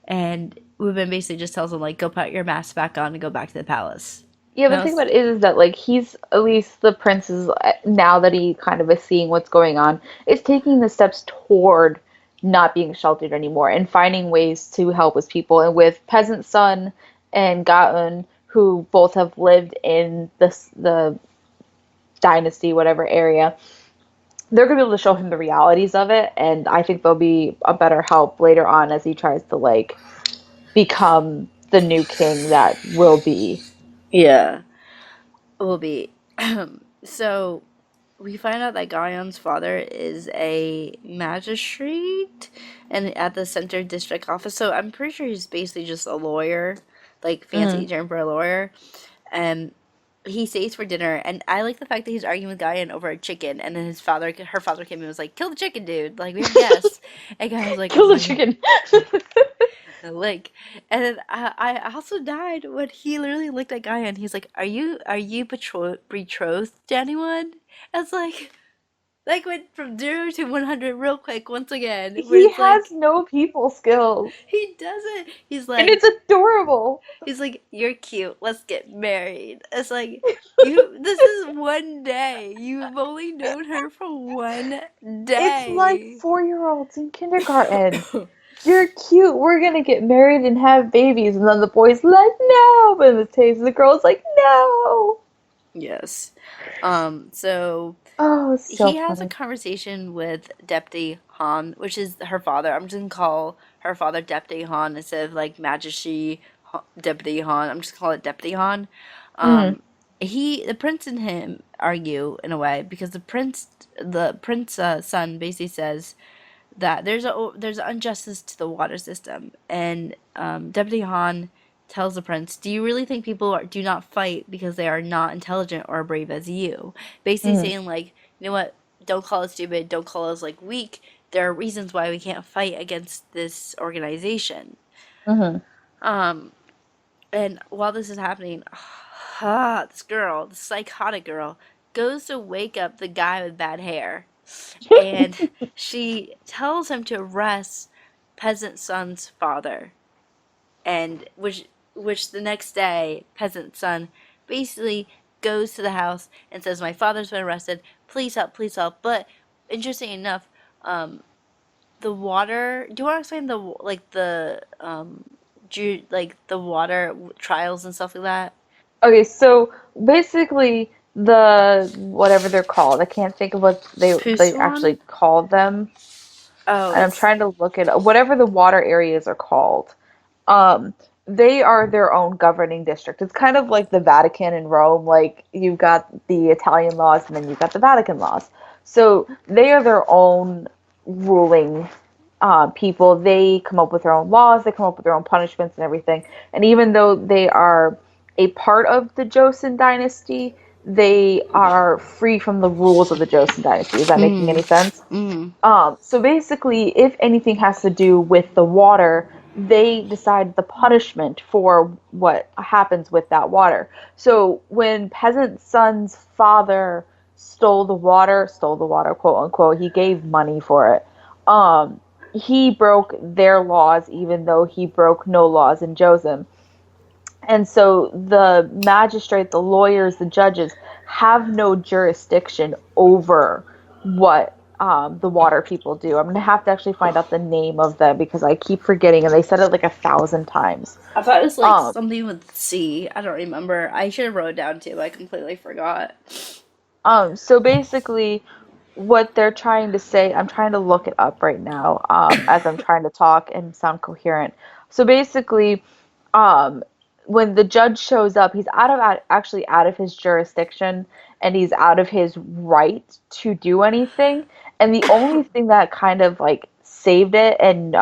And Wu Bin basically just tells him, like, go put your mask back on and go back to the palace. Yeah, And but I the thing was, about it is that like he's at least the prince is now that he kind of is seeing what's going on, is taking the steps toward not being sheltered anymore and finding ways to help his people. And with Peasant Son and Gaun, who both have lived in the dynasty, whatever area, they're gonna be able to show him the realities of it. And I think they'll be a better help later on as he tries to like become the new king that will be. Yeah, will be. So we find out that Guyon's father is a magistrate and at the center district office. So I'm pretty sure he's basically just a lawyer, like Mm. fancy term for a lawyer. And he stays for dinner, and I like the fact that he's arguing with Guyan over a chicken, and then her father came and was like, "Kill the chicken, dude! Like we have guests." And Guyan was like, "Oh Kill the my god!" chicken. Like, and then I also died when he literally looked at Guyan. He's like, "Are you betrothed to anyone?" I was like went from 0 to 100 real quick once again. Where He it's has like no people skills, he doesn't. He's and like, it's adorable. He's like, "You're cute. Let's get married." It's like, you. This is one day. You've only known her for one It's like day. 4-year-olds in kindergarten. You're cute. We're gonna get married and have babies, and then the boy's like, no, but in the case, the girl's like, no. Yes. So Oh, it's so he has a funny. conversation with Deputy Han, which is her father. I'm just gonna call her father Deputy Han instead of like Majesty Deputy Han. I'm just gonna call it Deputy Han. Mm, Um, the prince and him argue in a way because the prince son basically says that there's injustice to the water system, and Deputy Han tells the prince, "Do you really think do not fight because they are not intelligent or brave as you?" Basically mm, saying like, you know what? Don't call us stupid. Don't call us like weak. There are reasons why we can't fight against this organization. mm. Um, and while this is happening, this girl, the psychotic girl, goes to wake up the guy with bad hair, and she tells him to arrest peasant son's father, and which the next day peasant son basically goes to the house and says, "My father's been arrested. Please help." But interesting enough, um, the water. Do you want to explain like the water trials and stuff like that? Okay, so basically, the whatever they're called, I can't think of what they Pusuan? actually called them, Oh, and I'm it's trying to look it up. Whatever the water areas are called. Um, they are their own governing district. It's kind of like the Vatican in Rome. Like you've got the Italian laws and then you've got the Vatican laws. So they are their own ruling people. They come up with their own laws. They come up with their own punishments and everything. And even though they are a part of the Joseon dynasty, they are free from the rules of the Joseon dynasty. Is that making mm, any sense? mm, So basically, if anything has to do with the water, they decide the punishment for what happens with that water. So when peasant son's father stole the water, quote unquote, he gave money for it. He broke their laws, even though he broke no laws in Joseon. And so the magistrate, the lawyers, the judges have no jurisdiction over what the water people do. I'm going to have to actually find out the name of them because I keep forgetting, and they said it like 1,000 times. I thought it was like Um, something with C. I don't remember. I should have wrote it down too. I completely forgot. so basically, what they're trying to say, I'm trying to look it up right now as I'm trying to talk and sound coherent. So basically, um, when the judge shows up, he's actually out of his jurisdiction and he's out of his right to do anything. And the only thing that kind of like saved it and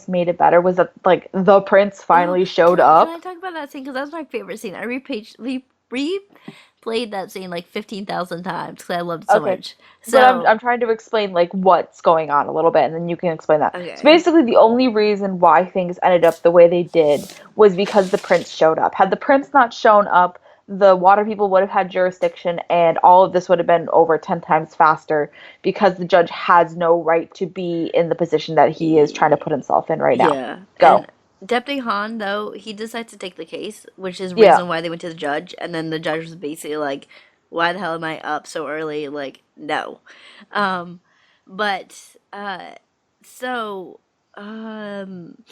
made it better was that like the prince Oh, finally can showed I up. talk about that scene? Because that's my favorite scene. We replayed that scene like 15,000 times because I loved it so Okay. much. But I'm So, I'm trying to explain like what's going on a little bit and then you can explain that. So okay. basically the only reason why things ended up the way they did was because the prince showed up. Had the prince not shown up, the water people would have had jurisdiction and all of this would have been over 10 times faster because the judge has no right to be in the position that he is trying to put himself in right now. Yeah. Go. And Deputy Han, though, he decides to take the case, which is the Yeah. reason why they went to the judge. And then the judge was basically like, "Why the hell am I up so early?" Like, no. Um, but, so, um,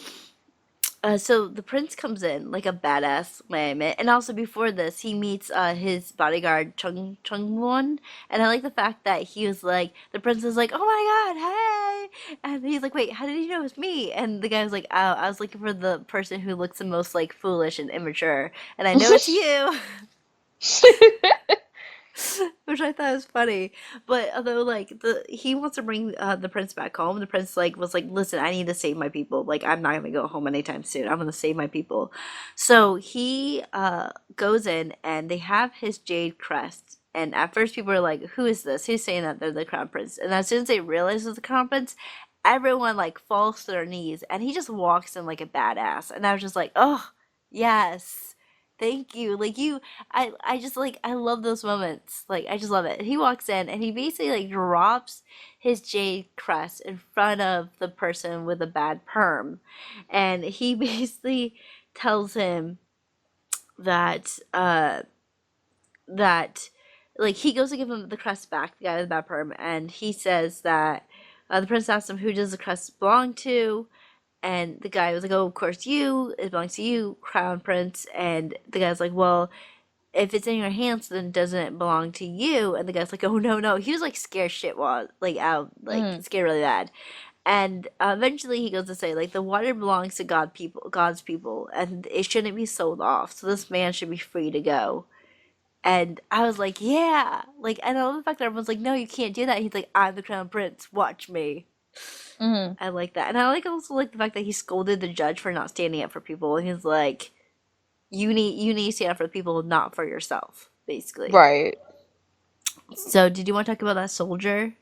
So the prince comes in like a badass moment, and also before this, he meets his bodyguard Chung Won, and I like the fact that he was like, the prince is like, "Oh my god, hey!" And he's like, "Wait, how did you know it was me?" And the guy was like, "Oh, I was looking for the person who looks the most like foolish and immature, and I know it's you." Which I thought was funny. But although like he wants to bring the prince back home, the prince like was like, "Listen, I need to save my people. Like I'm not gonna go home anytime soon. I'm gonna save my people." So he goes in and they have his jade crest. And at first people are like, "Who is this? Who's saying that they're the crown prince?" And as soon as they realize it's the crown prince, everyone like falls to their knees and he just walks in like a badass. And I was just like, "Oh, yes. Thank you." Like you I just like I love those moments. Like I just love it. He walks in and he basically like drops his jade crest in front of the person with a bad perm. And he basically tells him that that like he goes to give him the crest back, the guy with the bad perm, and he says that the prince asks him who does the crest belong to, and the guy was like, "Oh, of course you. It belongs to you, crown prince." And the guy's like, "Well, if it's in your hands, then doesn't it belong to you?" And the guy's like, "Oh no, no." He was like scared shit while like out, like Mm. scared really bad. And eventually he goes to say like the water belongs to God's people, and it shouldn't be sold off. So this man should be free to go. And I was like, yeah, like, and I love the fact that everyone's like, no, you can't do that. He's like, I'm the crown prince. Watch me. Mm. I like that, and I like also like the fact that he scolded the judge for not standing up for people. And he's like, you need to stand up for the people, not for yourself, basically. Right. So, did you want to talk about that soldier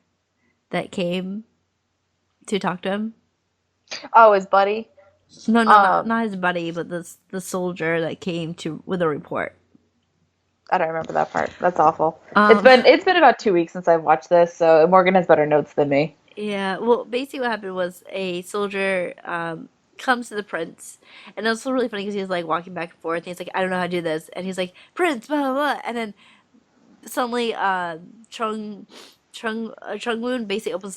that came to talk to him? Oh, his buddy. No, no, not Um, not his buddy, but the soldier that came to with a report. I don't remember that part. That's awful. It's Um, been about 2 weeks since I've watched this, so Morgan has better notes than me. yeah. Well, basically, what happened was a soldier comes to the prince, and it was also really funny because he was like walking back and forth, and he's like, "I don't know how to do this," and he's like, "Prince, blah blah blah," and then suddenly Chung Moon basically opens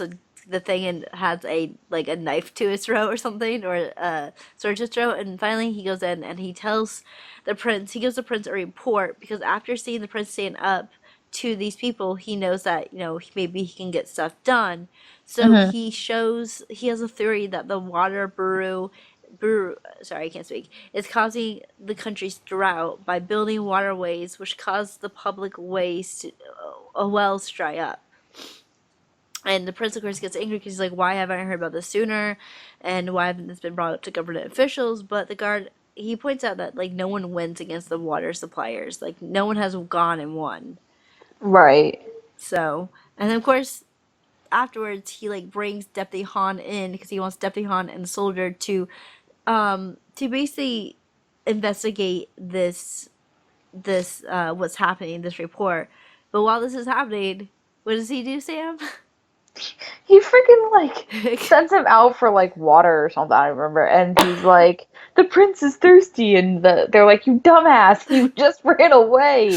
the thing and has a like a knife to his throat or something, or a sword to his throat. And finally he goes in and he gives the prince a report, because after seeing the prince stand up to these people, he knows that maybe he can get stuff done. So Hmm. he has a theory that the water brew sorry, I can't speak, is causing the country's drought by building waterways, which cause the public ways to wells to dry up. And the prince, of course, gets angry because he's like, "Why haven't I heard about this sooner? And why haven't this been brought up to government officials?" But the guard, he points out that like no one wins against the water suppliers. Like no one has gone and won. Right. So, and then of course afterwards he like brings Deputy Han in because he wants Deputy Han and the soldier to basically investigate this what's happening, this report. But while this is happening, what does he do, Sam? He freaking like sends him out for like water or something. I remember, and he's like, "The prince is thirsty," and they're like, "You dumbass! He just ran away.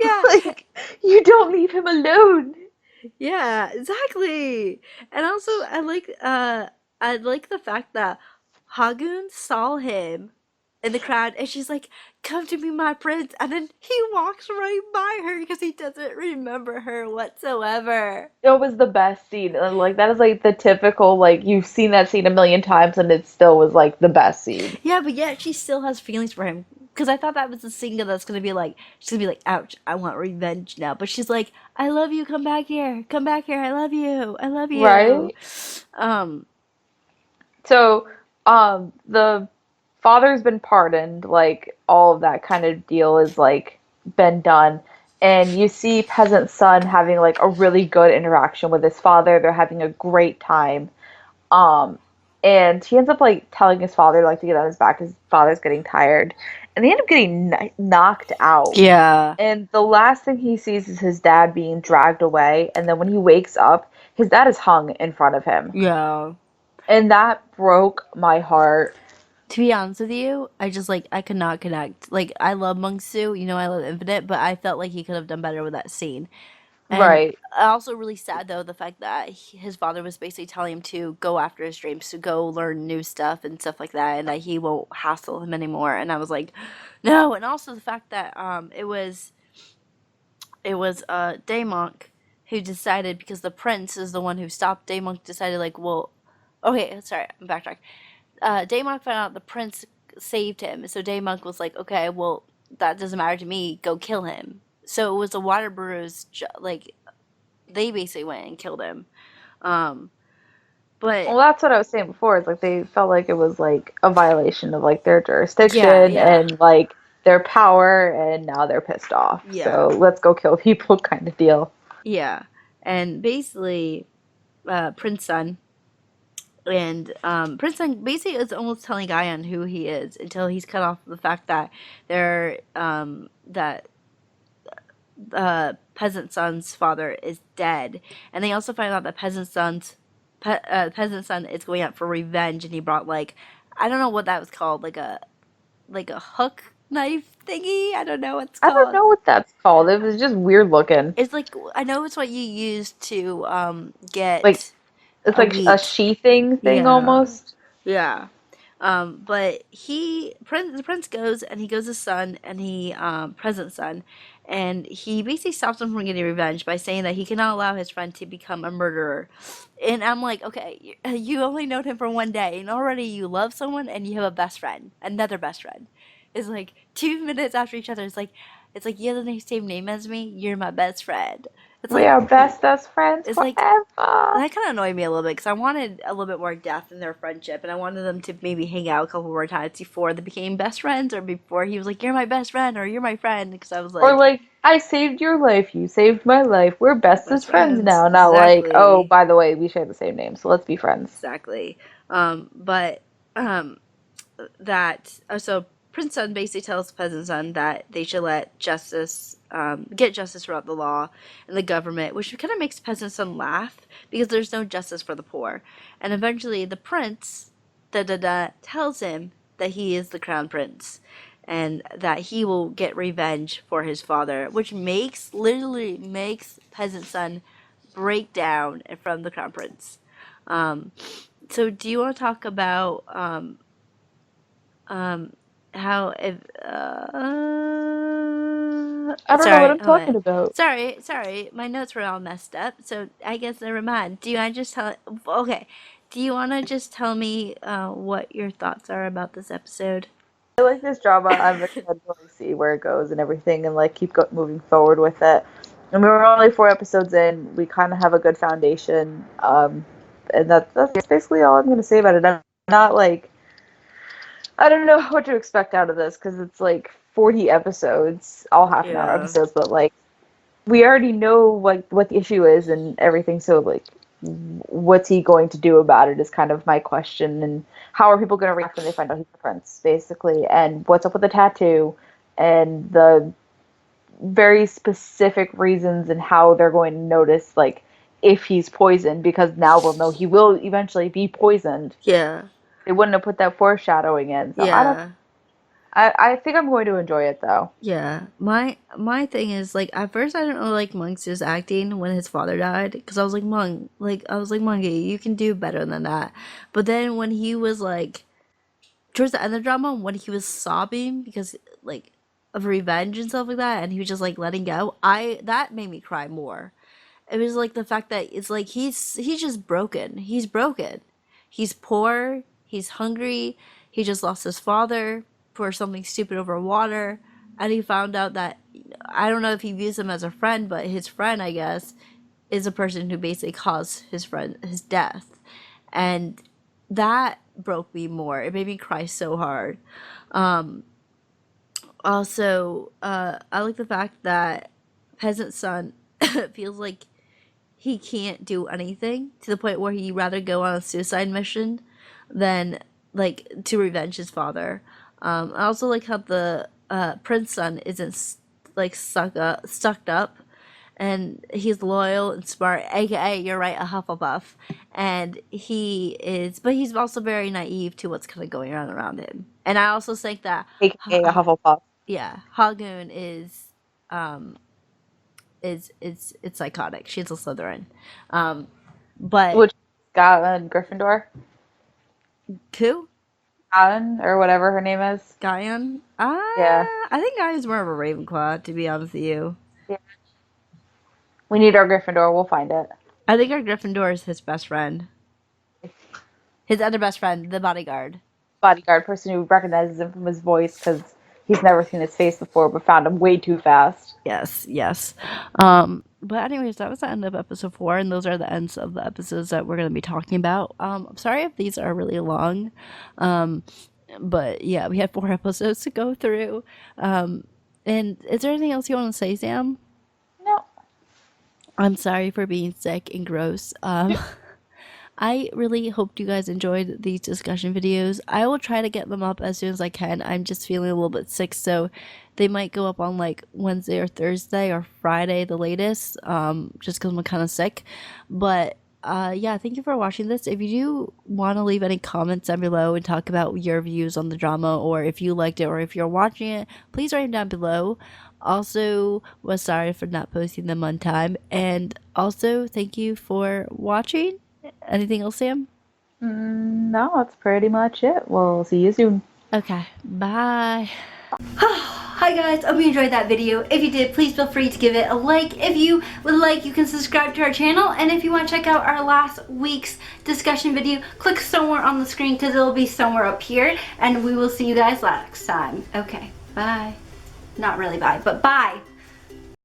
Yeah, Like, you don't leave him alone." yeah, exactly. And also, I like the fact that Hagun saw him in the crowd, and she's like, "Come to me, my prince," and then he walks right by her because he doesn't remember her whatsoever. It was the best scene, and like that is like the typical like you've seen that scene a million times, and it still was like the best scene. Yeah, but yet she still has feelings for him. Because I thought that was the singer that's gonna be like, she's gonna be like, ouch, I want revenge now. But she's like, I love you, come back here, I love you, I love you. Right? Um, So, the father's been pardoned, like all of that kind of deal is like been done. And you see peasant son having like a really good interaction with his father. They're having a great time. Um, and he ends up like telling his father like to get on his back. His father's getting tired, and they end up getting knocked out. yeah, And the last thing he sees is his dad being dragged away. And then when he wakes up, his dad is hung in front of him. yeah. And that broke my heart. To be honest with you, I just like, I could not connect. Like, I love Mungsu, I love Infinite, but I felt like he could have done better with that scene. And Right. also really sad though the fact that his father was basically telling him to go after his dreams, to go learn new stuff and stuff like that, and that he won't hassle him anymore. And I was like, no. And also the fact that it was Daemonk who decided, because the prince is the one who stopped Daemonk, decided like, well, okay, sorry, I'm backtrack. Daemonk found out the prince saved him, so Daemonk was like, okay, well, that doesn't matter to me. Go kill him. So it was the water brewer's like, they basically went and killed him. Um, but Well, that's what I was saying before. Is like they felt like it was like a violation of like their yeah, jurisdiction yeah, and like their power, and now they're pissed off. yeah, So let's go kill people, kind of deal. yeah. And basically, Prince Sun Prince Sun basically is almost telling Guyan who he is until he's cut off the fact that they're that peasant son's father is dead, and they also find out that peasant son is going out for revenge, and he brought like, I don't know what that was called, like a hook knife thingy. I don't know what it's I don't called. know what that's called. It was just weird looking. It's like, I know it's what you use to Like get it's a like a wheat. sheathing thing Yeah, almost. yeah. But the prince goes, and he goes to Sun, and he present Sun, and he basically stops him from getting revenge by saying that he cannot allow his friend to become a murderer. And I'm like, okay, you only known him for one day, and already you love someone, and you have a best friend, another best friend. It's like 2 minutes after each other. It's like you have the same name as me. You're my best friend. It's We like are best friends it's like forever. that kind of annoyed me a little bit, because I wanted a little bit more depth in their friendship, and I wanted them to maybe hang out a couple more times before they became best friends, or before he was like, "You're my best friend," or "You're my friend," because I was Or like, like, I saved your life, you saved my life. We're "Best bestest friends friends." now. Not like, oh, Exactly, by the way, we share the same name, so let's be friends. exactly. But um, that so Prince Sun basically tells the peasant son that they should let justice, get justice throughout the law and the government, which kind of makes the peasant son laugh, because there's no justice for the poor. And eventually, the prince, tells him that he is the crown prince, and that he will get revenge for his father, which literally makes peasant son break down in front of the crown prince. Um, so, do you want to talk about um how if I don't know what sorry, I'm oh talking wait. about. Sorry, my notes were all messed up, so I guess never mind. Do you want to just tell, okay, do you want to just tell me what your thoughts are about this episode? I like this drama. I'm excited to like, see where it goes and everything, and like keep moving forward with it. And we were only 4 episodes in. We kind of have a good foundation, and that's basically all I'm going to say about it. I'm not like I don't know what to expect out of this because it's like 40 episodes, all half an hour Yeah. episodes, but like we already know like what the issue is and everything. So like, what's he going to do about it is kind of my question. And how are people going to react when they find out he's the prince, basically? And what's up with the tattoo? And the very specific reasons and how they're going to notice like if he's poisoned, because now we'll know he will eventually be poisoned. Yeah. They wouldn't have put that foreshadowing in, so I don't. Yeah. I think I'm going to enjoy it though. Yeah, my thing is, like, at first I didn't really like Monk's acting when his father died, because I was like, Monkey, you can do better than that. But then when he was like, towards the end of the drama, when he was sobbing because, like, of revenge and stuff like that, and he was just like letting go, I that made me cry more. It was like the fact that it's like he's just broken. He's broken. He's poor. He's hungry. He just lost his father for something stupid over water, and he found out that, I don't know if he views him as a friend, but his friend, I guess, is a person who basically caused his death, and that broke me more. It made me cry so hard. Um, Also, I like the fact that peasant son feels like he can't do anything, to the point where he'd rather go on a suicide mission than like to revenge his father. I also like how the prince son isn't like stuck up, and he's loyal and smart, aka you're right, a Hufflepuff, and but he's also very naive to what's kind of going on around him. And I also think that AKA a Hufflepuff. yeah, Hagoon is um it's psychotic. She's a Slytherin. But Which Scotland, Gryffindor, who? Scotland, or whatever her name is. Guyan? Yeah. I think Guyan's more of a Ravenclaw, to be honest with you. Yeah. We need our Gryffindor. We'll find it. I think our Gryffindor is his best friend. His other best friend, the bodyguard. Bodyguard person who recognizes him from his voice because he's never seen his face before, but found him way too fast. Yes. But anyways, that was the end of episode 4, and those are the ends of the episodes that we're going to be talking about. I'm sorry if these are really long. But yeah, we had 4 episodes to go through. And is there anything else you want to say, Sam? No. I'm sorry for being sick and gross. I really hope you guys enjoyed these discussion videos. I will try to get them up as soon as I can. I'm just feeling a little bit sick, so they might go up on like Wednesday or Thursday or Friday the latest, just because I'm kind of sick. But yeah, thank you for watching this. If you do want to leave any comments down below and talk about your views on the drama, or if you liked it, or if you're watching it, please write them down below. Also, was sorry for not posting them on time. And also, thank you for watching. Anything else, Sam? No, that's pretty much it. We'll see you soon. Okay, bye. Hi guys, hope you enjoyed that video. If you did, please feel free to give it a like. If you would like, you can subscribe to our channel. And if you want to check out our last week's discussion video, click somewhere on the screen because it'll be somewhere up here. And we will see you guys next time. Okay, bye. Not really bye, but bye.